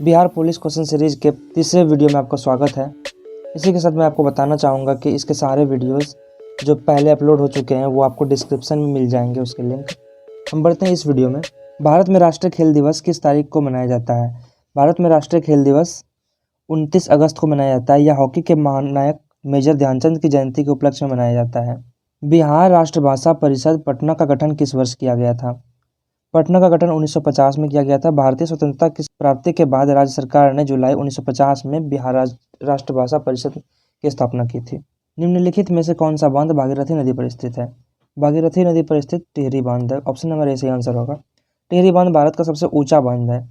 Bihar police question series के तीसरे video में आपका स्वागत है। इसी के साथ मैं आपको बताना चाहूँगा कि इसके सारे वीडियोस जो पहले अपलोड हो चुके हैं वो आपको डिस्क्रिप्शन में मिल जाएंगे, उसके लिंक। हम बढ़ते हैं इस वीडियो में। भारत में राष्ट्रीय खेल दिवस किस तारीख को मनाया जाता है? भारत में राष्ट्रीय खेल दिवस 29 अगस्त को मनाया जाता है। यह हॉकी के महानायक मेजर ध्यानचंद की जयंती के उपलक्ष्य में मनाया जाता है। बिहार राष्ट्रभाषा परिषद पटना का गठन किस वर्ष किया गया था? पटना का गठन 1950 में किया गया था। भारतीय स्वतंत्रता की प्राप्ति के बाद राज्य सरकार ने जुलाई 1950 में बिहार राष्ट्रभाषा परिषद की स्थापना की थी। निम्नलिखित में से कौन सा बांध भागीरथी नदी पर स्थित है? भागीरथी नदी पर स्थित टिहरी बांध है। ऑप्शन नंबर ए सही आंसर होगा। टिहरी बांध भारत का सबसे ऊंचा बांध है,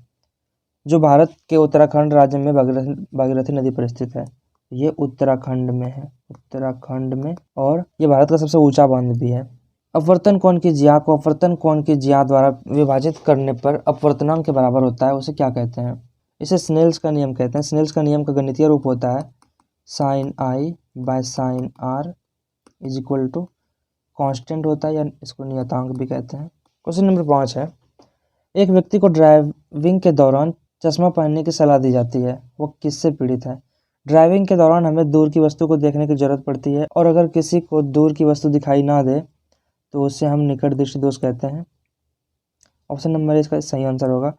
जो भारत के उत्तराखंड राज्य में भागीरथी नदी पर स्थित है। ये उत्तराखंड में है, उत्तराखंड में, और ये भारत का सबसे ऊंचा बांध भी है। अपवर्तन कोण की ज्या को अपवर्तन कोण की ज्या द्वारा विभाजित करने पर अपवर्तनांक के बराबर होता है, उसे क्या कहते हैं? इसे स्नेल्स का नियम कहते हैं। स्नेल्स का नियम का गणितीय रूप होता है sine I by sine R is equal to constant होता है, या इसको नियतांक भी कहते हैं। क्वेश्चन नंबर 5 है, एक व्यक्ति को ड्राइविंग के दौरान चश्मा पहनने की सलाह दी जाती है, वो किससे पीड़ित है? ड्राइविंग के दौरान हमें दूर की वस्तु को देखने की जरूरत पड़ती है, और अगर किसी को दूर की वस्तु दिखाई ना दे तो उससे हम निकट दृष्टि दोष कहते हैं। ऑप्शन नंबर इसका सही आंसर होगा।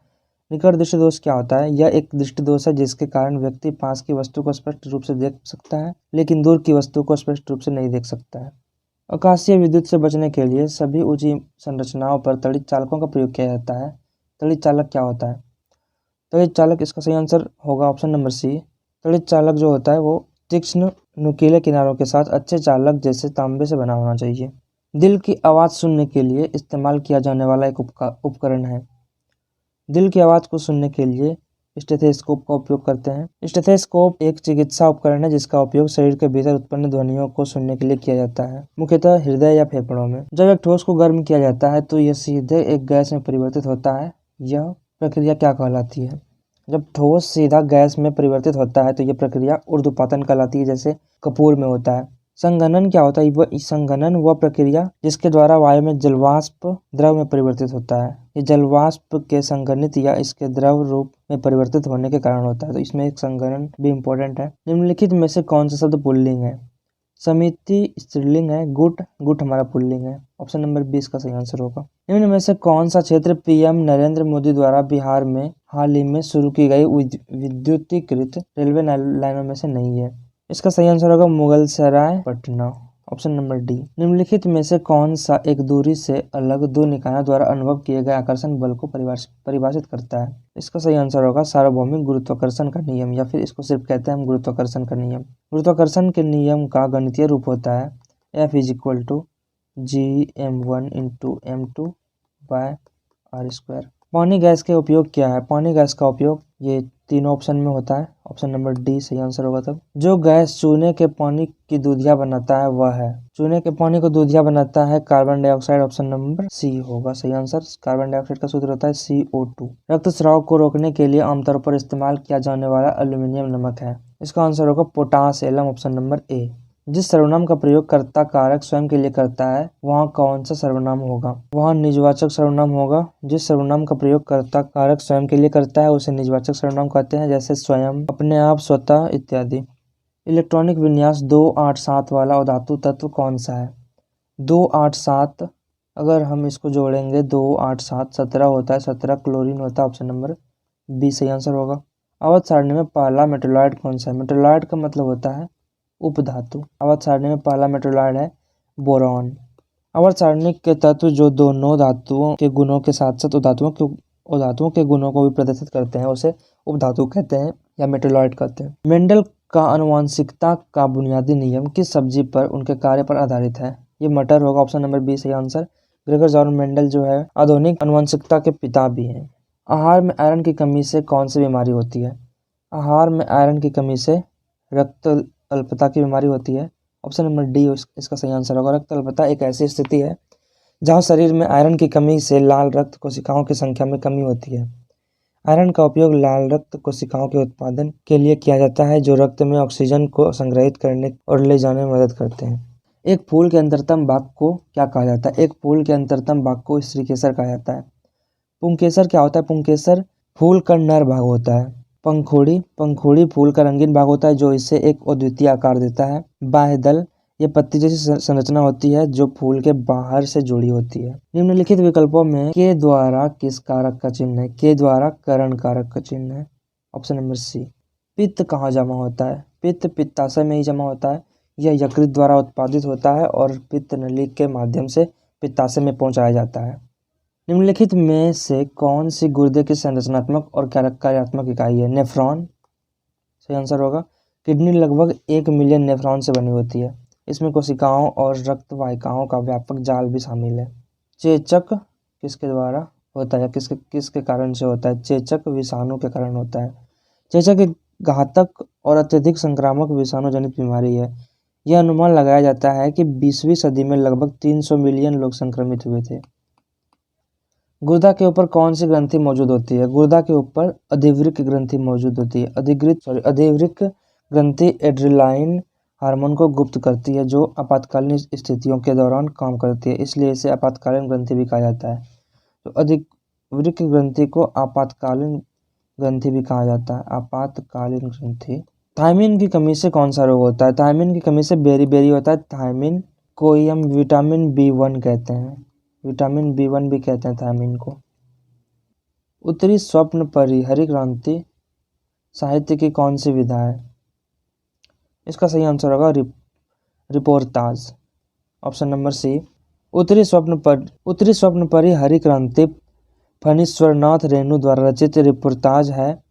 निकट दृष्टि दोष क्या होता है? यह एक दृष्टि दोष है जिसके कारण व्यक्ति पास की वस्तु को स्पष्ट रूप से देख सकता है, लेकिन दूर की वस्तु को स्पष्ट रूप से नहीं देख सकता है। आकाशीय विद्युत से बचने के लिए सभी ऊंची संरचनाओं पर तड़ित चालकों का प्रयोग किया जाता है। तड़ित चालक क्या होता है? तड़ित चालक, इसका सही आंसर होगा ऑप्शन नंबर सी। तड़ित चालक जो होता है वो तीक्ष्ण नुकीले किनारों के साथ अच्छे चालक जैसे तांबे से बना होना चाहिए। दिल की आवाज़ सुनने के लिए इस्तेमाल किया जाने वाला एक उपकरण है। दिल की आवाज़ को सुनने के लिए स्टेथोस्कोप का उपयोग करते हैं। स्टेथोस्कोप एक चिकित्सा उपकरण है जिसका उपयोग शरीर के भीतर उत्पन्न ध्वनियों को सुनने के लिए किया जाता है, मुख्यतः हृदय या फेफड़ों में। जब एक ठोस को गर्म किया जाता है तो यह सीधे एक गैस में परिवर्तित होता है। यह प्रक्रिया क्या कहलाती है? जब ठोस सीधा गैस में परिवर्तित होता है तो यह प्रक्रिया ऊर्ध्वपातन कहलाती है, जैसे कपूर में होता है। संघनन क्या होता है? संघनन वह प्रक्रिया जिसके द्वारा वायु में जलवाष्प द्रव में परिवर्तित होता है। ये जलवाष्प के संघनित या इसके द्रव रूप में परिवर्तित होने के कारण होता है, तो इसमें एक संघनन भी इम्पोर्टेंट है। निम्नलिखित में से कौन सा शब्द पुल्लिंग है? समिति स्त्रीलिंग है, गुट हमारा पुल्लिंग है। ऑप्शन नंबर 20 का सही आंसर होगा। निम्न में से कौन सा क्षेत्र पीएम नरेंद्र मोदी द्वारा बिहार में हाल ही में शुरू की गई विद्युतीकृत रेलवे लाइनों में से नहीं है? इसका सही आंसर होगा Mughalsarai Patna. Option number D. निम्नलिखित में से कौन सा एक दूरी से अलग दो निकायों द्वारा अनुभव किए गए आकर्षण बल को परिभाषित करता है? इसका सही आंसर होगा सार्वभौमिक गुरुत्वाकर्षण का नियम, या फिर इसको सिर्फ कहते हैं हम गुरुत्वाकर्षण का नियम। गुरुत्वाकर्षण के नियम का गणितीय रूप होता है F is equal to GM1 into M2 by R²। पानी गैस के उपयोग क्या है? पानी गैस का उपयोग ये तीनों ऑप्शन में होता है। ऑप्शन नंबर डी सही आंसर होगा। तब जो गैस चूने के पानी की दूधिया बनाता है वह है, चूने के पानी को दूधिया बनाता है carbon dioxide. Option number C होगा सही आंसर। कार्बन डाइऑक्साइड का सूत्र होता है CO2। रक्तस्राव को रोकने के लिए आमतौर पर इस्तेमाल किया जाने वाला एल्यूमिनियम नमक है, इसका आंसर होगा potash alum. Option number A. जिस सर्वनाम का प्रयोग कर्ता कारक स्वयं के लिए करता है वहाँ कौन सा सर्वनाम होगा? वहाँ निजवाचक सर्वनाम होगा। जिस सर्वनाम का प्रयोग कर्ता कारक स्वयं के लिए करता है उसे निजवाचक सर्वनाम कहते हैं, जैसे स्वयं, अपने आप, स्वतः इत्यादि। इलेक्ट्रॉनिक विन्यास 287 वाला अधातु तत्व कौन सा है? 287, अगर हम इसको जोड़ेंगे 287 17 होता है, 17 क्लोरीन होता है। ऑप्शन नंबर बी सही आंसर होगा। अवध सारणी में पहला मेटोलॉइड कौन सा है? मेटोलॉइड का मतलब होता है उपधातु। अवध सारणी में पहला मेटोलॉइड है बोरॉन। अवध सारणी के तत्व जो दोनों धातुओं के गुणों के साथ साथ उधातुओं के गुणों को भी प्रदर्शित करते हैं उसे उपधातु कहते हैं या मेटोलॉइड कहते हैं। मेंडल का आनुवंशिकता का बुनियादी नियम किस सब्जी पर उनके कार्य पर आधारित है? ये मटर होगा। ऑप्शन नंबर बी सही आंसर। ग्रेगर जॉर्ज मेंडल जो है आधुनिक आनुवंशिकता के पिता भी हैं। आहार में आयरन की कमी से कौन सी बीमारी होती है? आहार में आयरन की कमी से रक्त अल्पता की बीमारी होती है। ऑप्शन नंबर डी इसका सही आंसर होगा। रक्त अल्पता एक ऐसी स्थिति है जहां शरीर में आयरन की कमी से लाल रक्त कोशिकाओं की संख्या में कमी होती है। आयरन का उपयोग लाल रक्त कोशिकाओं के उत्पादन के लिए किया जाता है, जो रक्त में ऑक्सीजन को संग्रहित करने और ले जाने में मदद करते हैं। एक फूल के अंतरतम भाग को क्या कहा जाता है? एक फूल के अंतरतम भाग को स्त्रीकेसर कहा जाता है। पुंकेसर क्या होता है? पुंकेसर फूल का नर भाग होता है। पंखुड़ी, पंखुड़ी फूल का रंगीन भाग होता है जो इसे एक अद्वितीय आकार देता है। बाह्यदल, ये पत्ती जैसी संरचना होती है जो फूल के बाहर से जुड़ी होती है। निम्नलिखित विकल्पों में के द्वारा किस कारक का चिन्ह है? के द्वारा करण कारक का चिन्ह है। Option number C. पित्त कहाँ जमा होता है? पित्त पित्ताशय में ही जमा होता है। यह यकृत द्वारा उत्पादित होता है और पित्त नली के माध्यम से पित्ताशय में पहुंचाया जाता है। निम्नलिखित में से कौन सी गुर्दे की संरचनात्मक और कार्यात्मक इकाई है? नेफ्रॉन सही आंसर होगा। किडनी लगभग 1 मिलियन नेफ्रॉन से बनी होती है। इसमें कोशिकाओं और रक्त वाहिकाओं का व्यापक जाल भी शामिल है। चेचक किसके द्वारा होता है? किसके कारण से होता है? चेचक विषाणु के कारण होता है। चेचक एक घातक और अत्यधिक संक्रामक विषाणु जनित बीमारी है। यह अनुमान लगाया जाता है कि 20वीं सदी में लगभग 300 मिलियन लोग संक्रमित हुए थे। गुर्दा के ऊपर कौन सी ग्रंथि मौजूद होती है? गुर्दा के ऊपर अधिवृक्क ग्रंथि मौजूद होती है। अधिवृक्क ग्रंथि एड्रेनालाइन हार्मोन को गुप्त करती है जो आपातकालीन स्थितियों के दौरान काम करती है, इसलिए इसे आपातकालीन ग्रंथि भी कहा जाता है। तो अधिवृक्क ग्रंथि को आपातकालीन ग्रंथि भी कहा जाता है। आपातकालीन ग्रंथि। थायमिन की कमी से कौन सा रोग होता है? थायमिन की कमी से बेरी होता है। थायमिन को हम विटामिन B1 कहते हैं। विटामिन B1 भी कहते हैं थायमिन को। उत्तरी स्वप्न परी हरिक्रांति साहित्य की कौन सी विधा है? इसका सही आंसर होगा रिपोर्टाज। ऑप्शन नंबर सी। उत्तरी स्वप्न परी हरिक्रांति फणीश्वरनाथ रेणु द्वारा रचित रिपोर्टाज है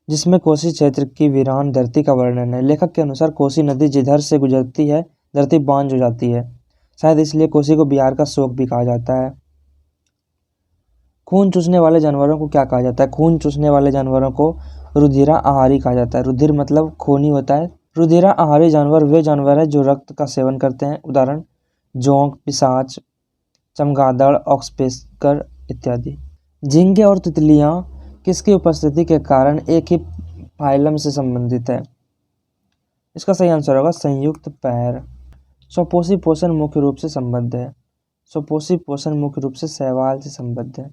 जिसमें कोसी क्षेत्र की वीरान धरती का वर्णन है। लेखक के अनुसार कोसी नदी जिधर से गुजरती है धरती बांझ हो जाती है, शायद इसलिए कोसी को बिहार का शोक भी कहा जाता है। खून चूसने वाले जानवरों को क्या कहा जाता है? खून चूसने वाले जानवरों को रुधिरा आहारी कहा जाता है। रुधिर मतलब खूनी होता है। रुधिरा आहारी जानवर वे जानवर हैं जो रक्त का सेवन करते हैं। उदाहरण जोंक, पिशाच, चमगादड़, ऑक्सपेकर इत्यादि। झींगे और तितलियां किसकी उपस्थिति के कारण एक ही फाइलम से संबंधित है? इसका सही आंसर होगा संयुक्त पैर। स्वपोषी पोषण मुख्य रूप से संबद्ध है। स्वपोषी पोषण मुख्य रूप से शैवाल से संबद्ध है।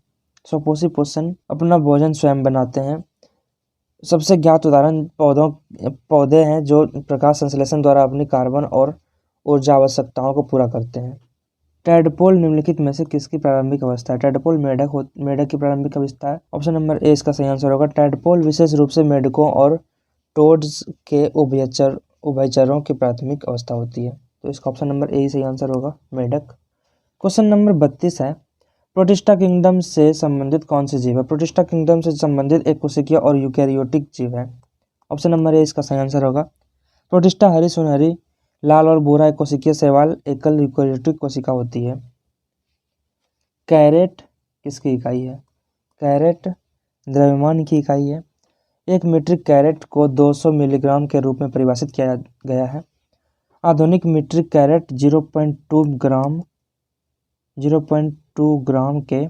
स्वपोषी पोषण अपना भोजन स्वयं बनाते हैं। सबसे ज्ञात उदाहरण पौधे हैं जो प्रकाश संश्लेषण द्वारा अपनी कार्बन और ऊर्जा आवश्यकताओं को पूरा करते हैं। टैडपोल निम्नलिखित में से किसकी प्रारंभिक अवस्था है? टैडपोल मेढक की प्रारंभिक अवस्था है। ऑप्शन नंबर ए इसका सही आंसर होगा। टैडपोल विशेष रूप से मेढकों और टोड्स के उभयचरों की प्राथमिक अवस्था होती है, तो इसका ऑप्शन नंबर ए ही सही आंसर होगा, मेढक। क्वेश्चन नंबर 32 है, प्रोटिस्टा किंगडम से संबंधित कौन से जीव है? प्रोटिस्टा किंगडम से संबंधित एक कोशिकीय और यूकैरियोटिक जीव है। ऑप्शन नंबर ए इसका सही आंसर होगा। प्रोटिस्टा हरी, सुनहरी, लाल और भूरा एक कोशिकीय शैवाल एकल यूकैरियोटिक कोशिका होती है। कैरेट किसकी इकाई है? कैरेट द्रव्यमान की इकाई है। 1 मीट्रिक कैरेट को 200 मिलीग्राम के रूप में परिभाषित किया गया है। आधुनिक मीट्रिक कैरेट 0.2 ग्राम के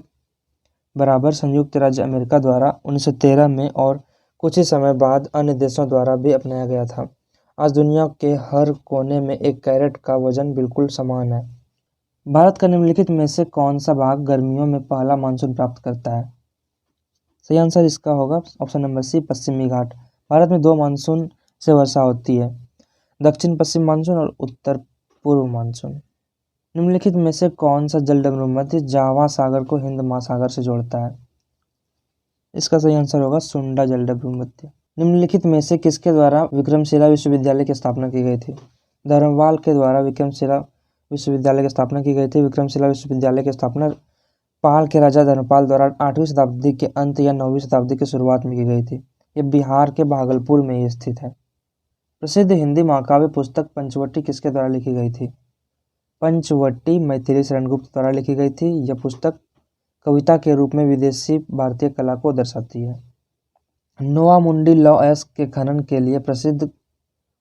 बराबर संयुक्त राज्य अमेरिका द्वारा 1913 में और कुछ ही समय बाद अन्य देशों द्वारा भी अपनाया गया था। आज दुनिया के हर कोने में एक कैरेट का वजन बिल्कुल समान है। भारत का निम्नलिखित में से कौन सा भाग गर्मियों में पहला मानसून प्राप्त करता है? सही आंसर इसका होगा ऑप्शन नंबर सी, पश्चिमी घाट। भारत में 2 मानसून से वर्षा होती है, दक्षिण पश्चिम मानसून और उत्तर पूर्व मानसून। निम्नलिखित में से कौन सा जलडमरू मध्य जावा सागर को हिंद महासागर से जोड़ता है? इसका सही आंसर होगा सुंडा जलडमरू मध्य। निम्नलिखित में से किसके द्वारा विक्रमशिला विश्वविद्यालय की स्थापना की गई थी? धर्मपाल के द्वारा विक्रमशिला विश्वविद्यालय की स्थापना की गई थी। विक्रमशिला विश्वविद्यालय की स्थापना पाल के राजा धर्मपाल द्वारा 8वीं शताब्दी के अंत या 9वीं शताब्दी की शुरुआत में की गई थी। यह बिहार के भागलपुर में ही स्थित है। प्रसिद्ध हिंदी महाकाव्य पुस्तक पंचवटी किसके द्वारा लिखी गई थी? पंचवटी मैथिली शरण गुप्त द्वारा लिखी गई थी। यह पुस्तक कविता के रूप में विदेशी भारतीय कला को दर्शाती है। नोवामुंडी लौह के खनन के लिए प्रसिद्ध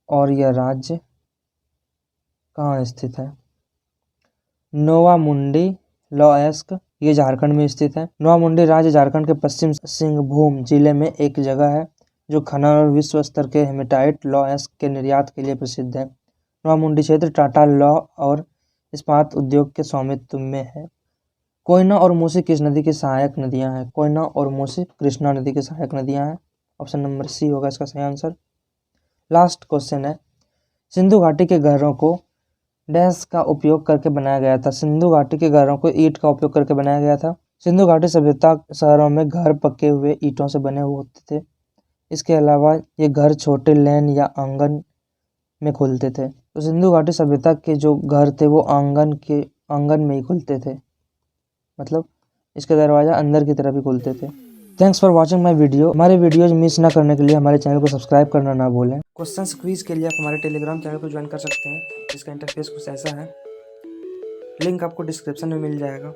और यह राज्य कहाँ स्थित है? नोवामुंडी लौह ये झारखंड में स्थित है। नोवामुंडी राज्य झारखंड के पश्चिम सिंहभूम जिले में एक जगह है जो खनन और विश्व स्तर के हेमेटाइट लौह के निर्यात के लिए प्रसिद्ध है। नोवामुंडी क्षेत्र टाटा लौह और इस्पात उद्योग के स्वामित्व में है। कोयना और मूसी किस नदी की सहायक नदियां हैं? कोयना और मूसी कृष्णा नदी की सहायक नदियां हैं। ऑप्शन नंबर सी होगा इसका सही आंसर। लास्ट क्वेश्चन है, सिंधु घाटी के घरों को डैश का उपयोग करके बनाया गया था। सिंधु घाटी के घरों को ईंट का उपयोग करके बनाया गया था। सिंधु घाटी सभ्यता शहरों में घर पके हुए ईंटों से बने हुए होते थे। इसके अलावा ये घर छोटे लेन या आंगन में खुलते थे। तो सिंधु घाटी सभ्यता के जो घर थे वो आंगन में ही खुलते थे, मतलब इसके दरवाजा अंदर की तरफ ही खुलते थे। Thanks for watching my video. हमारे वीडियोज मिस ना करने के लिए हमारे चैनल को सब्सक्राइब करना ना भूलें। क्वेश्चन क्विज के लिए आप हमारे टेलीग्राम चैनल को ज्वाइन कर सकते हैं, जिसका इंटरफेस कुछ ऐसा है। लिंक आपको डिस्क्रिप्शन में मिल जाएगा।